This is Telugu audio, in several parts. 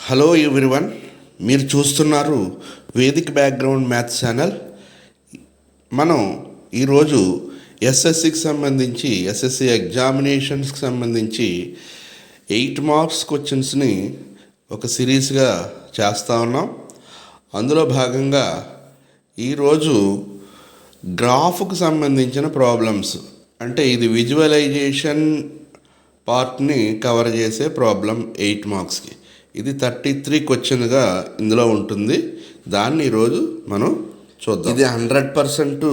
హలో ఎవ్రీవన్, మీరు చూస్తున్నారు వేదిక్ బ్యాక్గ్రౌండ్ మ్యాథ్స్ ఛానల్. మనం ఈరోజు ఎస్ఎస్సికి సంబంధించి ఎస్ఎస్సి ఎగ్జామినేషన్స్కి సంబంధించి 8 మార్క్స్ క్వశ్చన్స్ని ఒక సిరీస్గా చేస్తూ ఉన్నాం. అందులో భాగంగా ఈరోజు గ్రాఫ్కు సంబంధించిన ప్రాబ్లమ్స్, అంటే ఇది విజువలైజేషన్ పార్ట్ని కవర్ చేసే ప్రాబ్లం 8 మార్క్స్కి. ఇది 33 క్వశ్చన్గా ఇందులో ఉంటుంది. దాన్ని ఈరోజు మనం చూద్దాం. ఇది 100%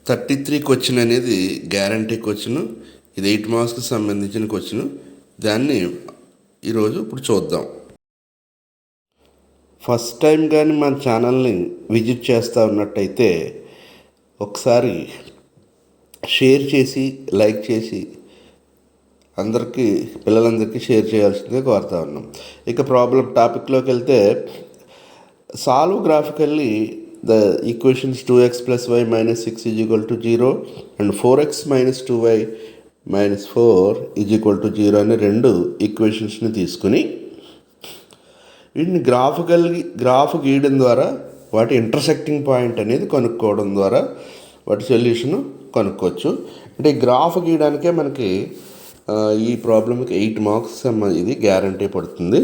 33 క్వశ్చన్ అనేది గ్యారంటీ క్వశ్చన్. ఇది 8 మార్క్స్కి సంబంధించిన క్వశ్చన్. దాన్ని ఈరోజు ఇప్పుడు చూద్దాం. ఫస్ట్ టైం కానీ మన ఛానల్ని విజిట్ చేస్తూ ఉన్నట్టయితే ఒకసారి షేర్ చేసి లైక్ చేసి పిల్లలందరికీ షేర్ చేయాల్సిందే కోరుతా ఉన్నాం. ఇక ప్రాబ్లం టాపిక్లోకి వెళ్తే, solve graphically the equations 2x + y - 6 = 0 and 4x - 2y - 4 = 0 అనే రెండు ఈక్వేషన్స్ని తీసుకుని వీటిని గ్రాఫ్ గీయడం ద్వారా వాటి ఇంటర్సెక్టింగ్ పాయింట్ అనేది కనుక్కోవడం ద్వారా వాటి సొల్యూషన్ కనుక్కోవచ్చు. అంటే ఈ గ్రాఫ్ గీయడానికే మనకి ఈ ప్రాబ్లంకి 8 మార్క్స్ ఇది గ్యారంటీ పడుతుంది.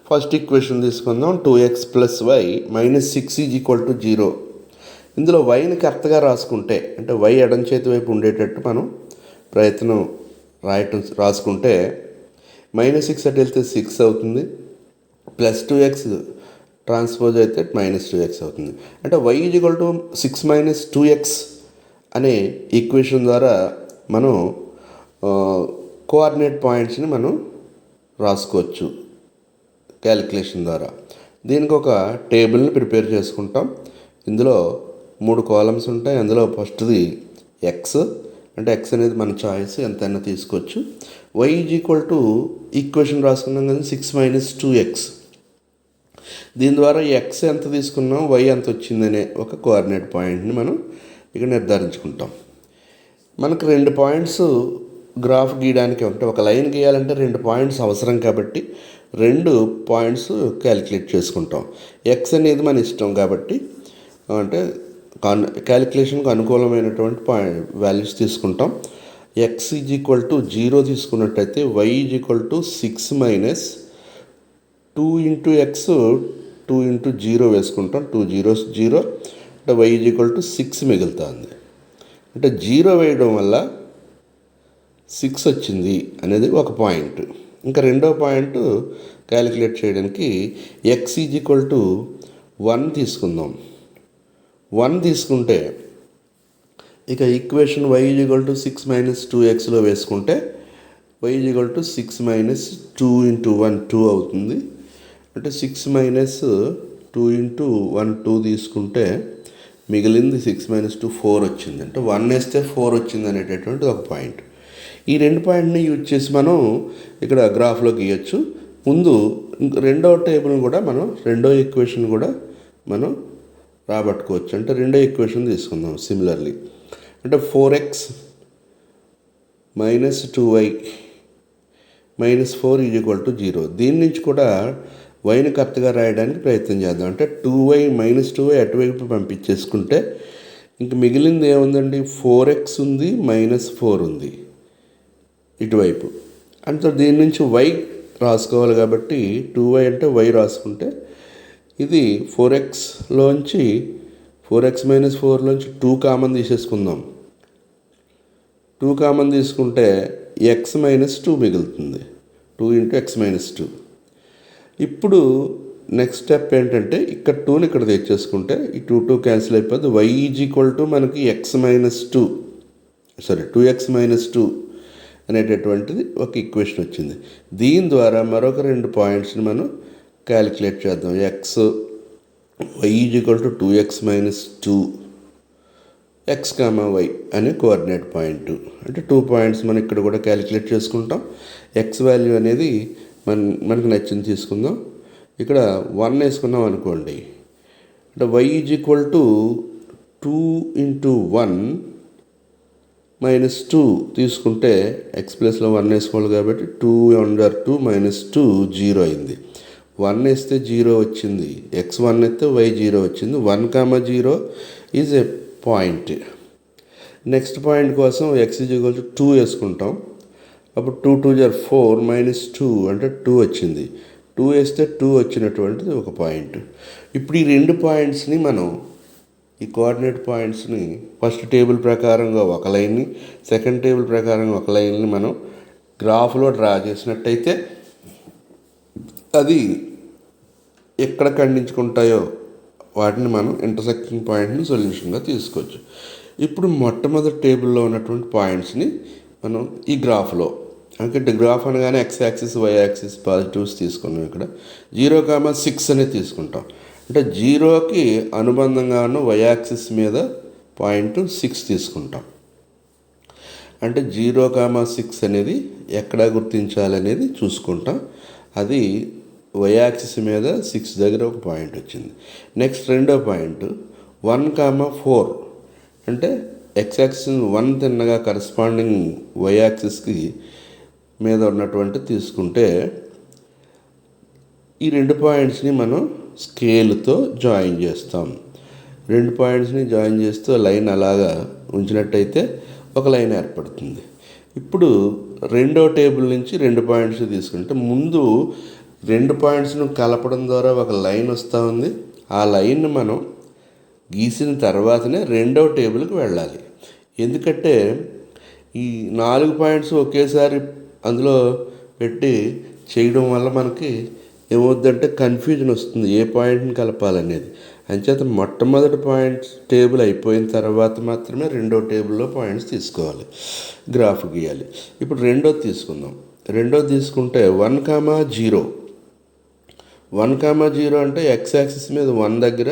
ఫస్ట్ ఈక్వేషన్ తీసుకుందాం. 2x + y - 6 = 0. ఇందులో వైని కరెక్ట్గా రాసుకుంటే, అంటే వై ఎడం చేతి వైపు ఉండేటట్టు మనం రాసుకుంటే -6 అటు వెళ్తే 6 అవుతుంది, +2x ట్రాన్స్పోజ్ అయితే -2x అవుతుంది. అంటే y = 6 - 2x అనే ఈక్వేషన్ ద్వారా మనం కోఆర్డినేట్ పాయింట్స్ని మనం రాసుకోవచ్చు క్యాలిక్యులేషన్ ద్వారా. దీనికి ఒక టేబుల్ని ప్రిపేర్ చేసుకుంటాం. ఇందులో 3 కాలమ్స్ ఉంటాయి. అందులో ఫస్ట్ది ఎక్స్, అంటే ఎక్స్ అనేది మన చాయిస్, ఎంతైనా తీసుకోవచ్చు. y ఈక్వేషన్ రాసుకున్నాం కదా, 6 - 2x. దీని ద్వారా ఎక్స్ ఎంత తీసుకున్నాం, y ఎంత వచ్చిందనే ఒక కోఆర్డినేట్ పాయింట్ని మనం ఇక్కడ నిర్ధారించుకుంటాం. మనకు 2 పాయింట్స్ గ్రాఫ్ గీయడానికి ఉంటే, ఒక లైన్ గీయాలంటే 2 పాయింట్స్ అవసరం కాబట్టి 2 పాయింట్స్ క్యాలిక్యులేట్ చేసుకుంటాం. ఎక్స్ అనేది మన ఇష్టం కాబట్టి, అంటే క్యాలిక్యులేషన్కి అనుకూలమైనటువంటి వాల్యూస్ తీసుకుంటాం. ఎక్స్ = 0 తీసుకున్నట్టయితే y = 6 - 2 × x 2 × 0 వేసుకుంటాం. 2 zeros 0, అంటే y = 6 మిగులుతుంది. అంటే 0 వేయడం వల్ల 6 వచ్చింది అనేది ఒక పాయింట్. ఇంకా రెండో పాయింట్ క్యాలిక్యులేట్ చేయడానికి x = 1 తీసుకుందాం. 1 తీసుకుంటే ఇక ఈక్వేషన్ y = 6 - 2xలో వేసుకుంటే y = 6 - 2 × 1 2 అవుతుంది. అంటే 6 - 2 × 1 2 తీసుకుంటే మిగిలింది 6 - 2 4 వచ్చింది. అంటే 1 వేస్తే 4 వచ్చింది అనేటటువంటి ఒక పాయింట్. ఈ 2 పాయింట్ని యూజ్ చేసి మనం ఇక్కడ గ్రాఫ్లో గీయచ్చు. ముందు రెండో టేబుల్ని కూడా రెండో ఈక్వేషన్ కూడా మనం రాబట్టుకోవచ్చు. అంటే రెండో ఈక్వేషన్ తీసుకుందాం సిమిలర్లీ. అంటే 4x - 2y - 4 = 0. దీని నుంచి కూడా వైని కరెక్ట్గా రాయడానికి ప్రయత్నం చేద్దాం. అంటే 2y - 2y అటువైపు పంపించేసుకుంటే ఇంక మిగిలింది ఏముందండి, 4x ఉంది, -4 ఉంది ఇటువైపు. అంటే దీని నుంచి y రాసుకోవాలి కాబట్టి 2y అంటే y రాసుకుంటే ఇది 4xలోంచి 4x - 4లోంచి 2 కామన్ తీసేసుకుందాం. 2 కామన్ తీసుకుంటే x - 2 మిగులుతుంది. 2 × x - 2. ఇప్పుడు నెక్స్ట్ స్టెప్ ఏంటంటే, ఇక్కడ 2ని ఇక్కడ తెచ్చేసుకుంటే ఈ 2 2 క్యాన్సిల్ అయిపోద్ది. y = మనకి 2x - 2 అనేటటువంటిది ఒక ఈక్వేషన్ వచ్చింది. దీని ద్వారా మరొక 2 పాయింట్స్ని మనం క్యాలిక్యులేట్ చేద్దాం. y = 2x - 2 x, y అనే కోఆర్డినేట్ పాయింట్. అంటే 2 పాయింట్స్ మనం ఇక్కడ కూడా క్యాలిక్యులేట్ చేసుకుంటాం. x వాల్యూ అనేది మనకు నచ్చింది తీసుకుందాం. ఇక్కడ 1 వేసుకున్నాం అనుకోండి, అంటే y = 2 × 1 -2 తీసుకుంటే x ప్లస్లో 1 వేసుకోవాలి కాబట్టి 2 × 2 -2 0 అయింది. 1 వేస్తే 0 వచ్చింది, x1 అయితే y0 వచ్చింది. 1, 0 is a point. Next point కోసం x = 2 వేసుకుంటాం. అప్పుడు 2 2 4 -2 అంటే 2 వచ్చింది. 2 వేస్తే 2 వచ్చినటువంటిది ఒక పాయింట్. ఇప్పుడు ఈ రెండు పాయింట్స్ని మనం ఈ కోఆర్డినేట్ పాయింట్స్ని ఫస్ట్ టేబుల్ ప్రకారంగా ఒక లైన్ని, సెకండ్ టేబుల్ ప్రకారంగా ఒక లైన్ని మనం గ్రాఫ్లో డ్రా చేసినట్టయితే అది ఎక్కడ ఖండించుకుంటాయో వాటిని మనం ఇంటర్సెక్టింగ్ పాయింట్ని సొల్యూషన్గా తీసుకోవచ్చు. ఇప్పుడు మొట్టమొదటి టేబుల్లో ఉన్నటువంటి పాయింట్స్ని మనం ఈ గ్రాఫ్లో, అంటే గ్రాఫ్ అనగానే x axis y axis positives తీసుకున్నాం. ఇక్కడ 0,6 అనేది తీసుకుంటాం. అంటే 0కి అనుబంధంగా ఉన్న y యాక్సిస్ మీద పాయింట్ 6 తీసుకుంటాం. అంటే 0,6 అనేది ఎక్కడ గుర్తించాలనేది చూసుకుంటాం. అది y యాక్సిస్ మీద 6 దగ్గర ఒక పాయింట్ వచ్చింది. నెక్స్ట్ రెండో పాయింట్ 1,4 అంటే x యాక్సిస్ 1 తిన్నగా కరస్పాండింగ్ y యాక్సిస్కి మీద ఉన్నటువంటి తీసుకుంటే ఈ రెండు పాయింట్స్ని మనం స్కేల్తో జాయిన్ చేస్తాం. రెండు పాయింట్స్ని జాయిన్ చేస్తూ లైన్ అలాగా ఉంచినట్టయితే ఒక లైన్ ఏర్పడుతుంది. ఇప్పుడు రెండో టేబుల్ నుంచి రెండు పాయింట్స్ తీసుకుంటే ముందు రెండు పాయింట్స్ను కలపడం ద్వారా ఒక లైన్ వస్తూ ఉంది. ఆ లైన్ మనం గీసిన తర్వాతనే రెండో టేబుల్కి వెళ్ళాలి. ఎందుకంటే ఈ 4 పాయింట్స్ ఒకేసారి అందులో పెట్టి చేయడం వల్ల మనకి ఏమవుద్దంటే కన్ఫ్యూజన్ వస్తుంది, ఏ పాయింట్ని కలపాలనేది. అంచేత మొట్టమొదటి పాయింట్స్ టేబుల్ అయిపోయిన తర్వాత మాత్రమే రెండో టేబుల్లో పాయింట్స్ తీసుకోవాలి, గ్రాఫ్ గీయాలి. ఇప్పుడు రెండోది తీసుకుందాం. రెండోది తీసుకుంటే 1,0 1,0 అంటే x యాక్సిస్ మీద 1 దగ్గర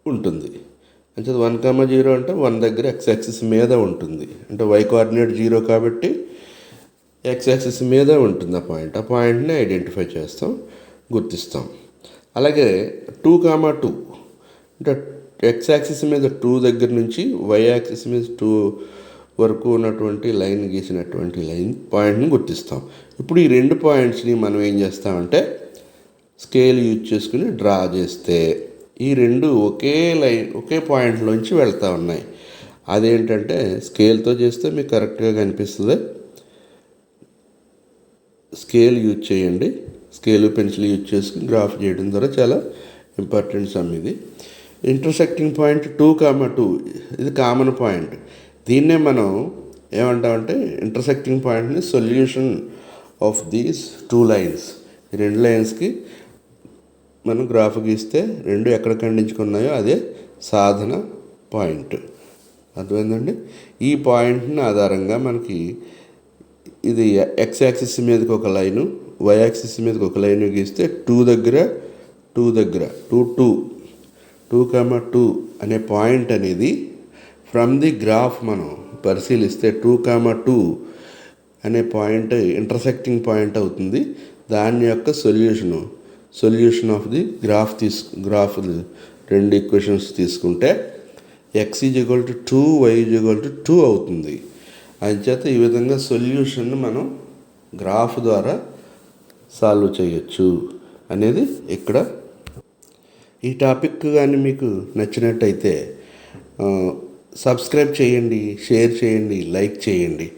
ఉంటుంది. అంచేత 1,0 అంటే 1 దగ్గర x యాక్సిస్ మీద ఉంటుంది. అంటే y కోఆర్డినేట్ 0 కాబట్టి x యాక్సిస్ మీద ఉంటుంది ఆ పాయింట్. ఆ పాయింట్ని ఐడెంటిఫై చేస్తాం, గుర్తిస్తాం. అలాగే 2,2 అంటే x యాక్సిస్ మీద 2 దగ్గర నుంచి y యాక్సిస్ మీద 2 వరకు ఉన్నటువంటి లైన్ గీసినటువంటి లైన్ పాయింట్ని గుర్తిస్తాం. ఇప్పుడు ఈ రెండు పాయింట్స్ని మనం ఏం చేస్తామంటే స్కేల్ యూజ్ చేసుకుని డ్రా చేస్తే ఈ రెండు ఒకే పాయింట్లోంచి వెళ్తూ ఉన్నాయి. అదేంటంటే స్కేల్తో చేస్తే మీకు కరెక్ట్గా కనిపిస్తుంది. స్కేల్ యూజ్ చేయండి. స్కేల్ పెన్సిల్ యూజ్ చేసుకుని గ్రాఫ్ చేయడం ద్వారా చాలా ఇంపార్టెంట్ సమ్ ఇది. ఇంటర్సెక్టింగ్ పాయింట్ 2,2 ఇది కామన్ పాయింట్. దీన్నే మనం ఏమంటామంటే ఇంటర్సెక్టింగ్ పాయింట్ని సొల్యూషన్ ఆఫ్ దీస్ 2 లైన్స్. ఈ రెండు లైన్స్కి మనం గ్రాఫ్ గీస్తే రెండు ఎక్కడ ఖండించుకున్నాయో అదే సాధన పాయింట్. అర్థమైందండి? ఈ పాయింట్ని ఆధారంగా మనకి ఇది x యాక్సిస్ మీదకి ఒక లైను, y యాక్సిస్ మీదకి ఒక లైను గీస్తే 2 దగ్గర 2,2 అనే పాయింట్ అనేది ఫ్రమ్ ది గ్రాఫ్ మనం పరిశీలిస్తే 2,2 అనే పాయింట్ ఇంటర్సెక్టింగ్ పాయింట్ అవుతుంది. దాని యొక్క సొల్యూషన్ ఆఫ్ ది గ్రాఫ్ రెండు ఈక్వేషన్స్ తీసుకుంటే x = 2 y = 2 అవుతుంది. అంచేత ఈ విధంగా సొల్యూషన్ని మనం గ్రాఫ్ ద్వారా సాల్వ్ చేయొచ్చు అనేది ఇక్కడ. ఈ టాపిక్ కానీ మీకు నచ్చినట్టయితే సబ్స్క్రైబ్ చేయండి, షేర్ చేయండి, లైక్ చేయండి.